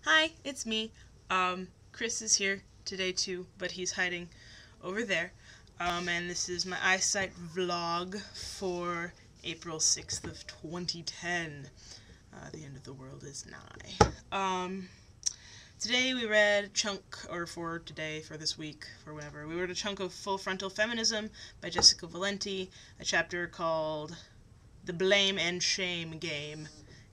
Hi, it's me. Chris is here today too, but he's hiding over there. And this is my eyesight vlog for April 6th of 2010. The end of the world is nigh. Today we read a chunk, or for today, for this week, for whenever, we read a chunk of Frontal Feminism by Jessica Valenti, a chapter called The Blame and Shame Game.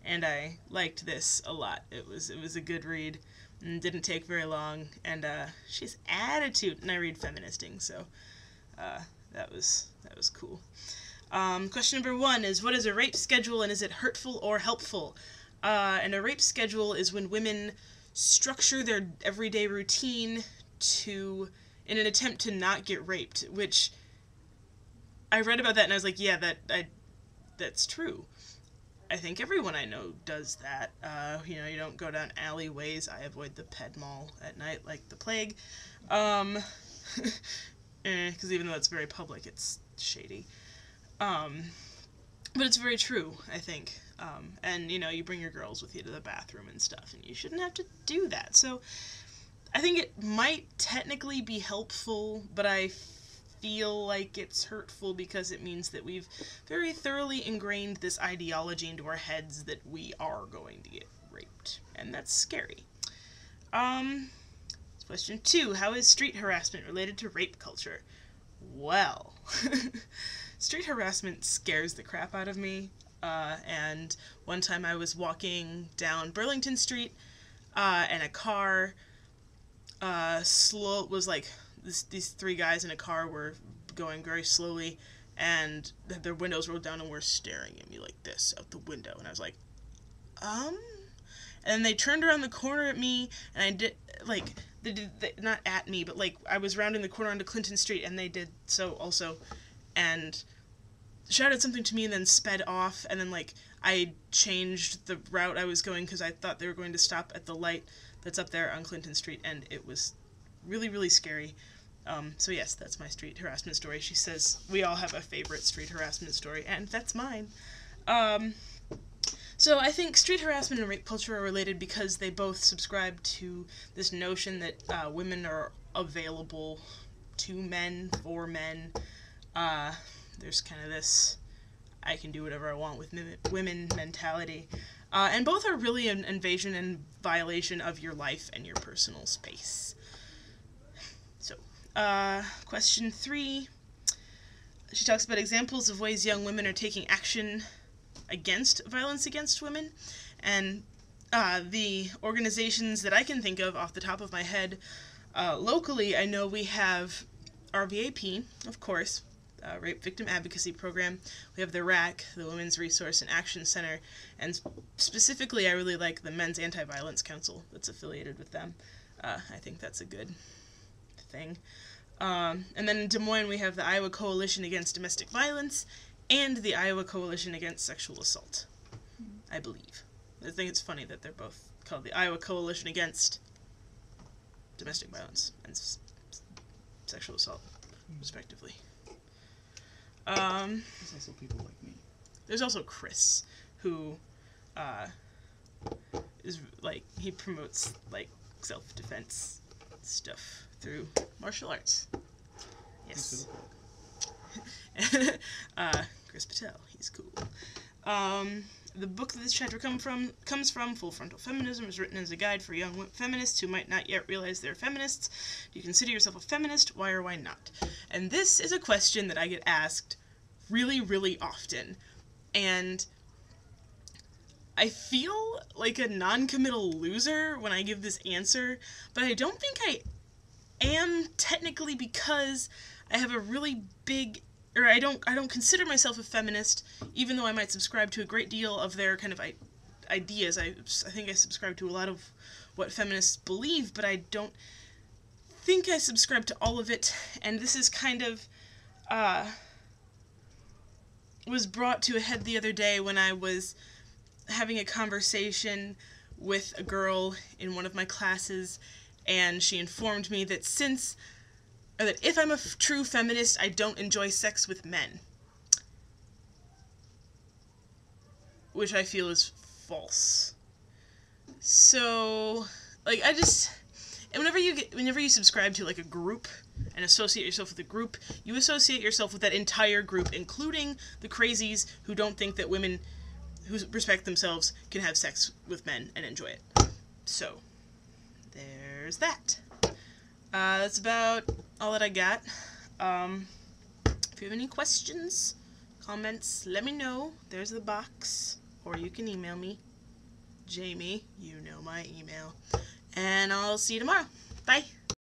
And I liked this a lot. It was a good read, and didn't take very long, and she's attitude, and I read feministing, so that was cool. Question number 1 is, what is a rape schedule, and is it hurtful or helpful? And a rape schedule is when women structure their everyday routine in an attempt to not get raped, which I read about that and I was like, yeah, that's true. I think everyone I know does that. You don't go down alleyways. I avoid the Ped Mall at night like the plague. Because even though it's very public, it's shady. But it's very true, I think. And, you bring your girls with you to the bathroom and stuff, and you shouldn't have to do that. So I think it might technically be helpful, but I feel like it's hurtful because it means that we've very thoroughly ingrained this ideology into our heads that we are going to get raped, and that's scary. Question 2, how is street harassment related to rape culture? Well, street harassment scares the crap out of me, and one time I was walking down Burlington Street, and a car these 3 guys in a car were going very slowly, and their windows rolled down and were staring at me like this out the window, and I was like, and then they turned around the corner at me, and I did, not at me, but I was rounding the corner onto Clinton Street, and they did so also, and shouted something to me and then sped off, and then I changed the route I was going because I thought they were going to stop at the light that's up there on Clinton Street, and it was really, really scary. So yes, that's my street harassment story. She says we all have a favorite street harassment story, and that's mine. So I think street harassment and rape culture are related because they both subscribe to this notion that women are available to men, for men. There's kind of this I can do whatever I want with women mentality. And both are really an invasion and violation of your life and your personal space. So, question 3. She talks about examples of ways young women are taking action against violence against women. And the organizations that I can think of off the top of my head, locally, I know we have RVAP, of course, Rape Victim Advocacy Program. We have the RAC, the Women's Resource and Action Center, and specifically I really like the Men's Anti-Violence Council that's affiliated with them. I think that's a good thing. And then in Des Moines we have the Iowa Coalition Against Domestic Violence and the Iowa Coalition Against Sexual Assault, I believe. I think it's funny that they're both called the Iowa Coalition Against Domestic Violence and Sexual Assault, respectively. There's also people like me. There's also Chris, who is he promotes self-defense stuff through martial arts. Yes. Chris Patel, he's cool. The book that this chapter comes from, Full Frontal Feminism, is written as a guide for young feminists who might not yet realize they're feminists. Do you consider yourself a feminist? Why or why not? And this is a question that I get asked really, really often. And I feel like a non-committal loser when I give this answer, but I don't think I am technically, because I have a really big, or I don't consider myself a feminist, even though I might subscribe to a great deal of their kind of ideas. I think I subscribe to a lot of what feminists believe, but I don't think I subscribe to all of it, and this is kind of, was brought to a head the other day when I was having a conversation with a girl in one of my classes, and she informed me that that if I'm a true feminist, I don't enjoy sex with men. Which I feel is false. So Like, and whenever you subscribe to, like, a group and associate yourself with a group, you associate yourself with that entire group, including the crazies who don't think that women who respect themselves can have sex with men and enjoy it. So, there's that. That's about all that I got. If you have any questions, comments, let me know. There's the box. Or you can email me. Jamie, you know my email. And I'll see you tomorrow. Bye.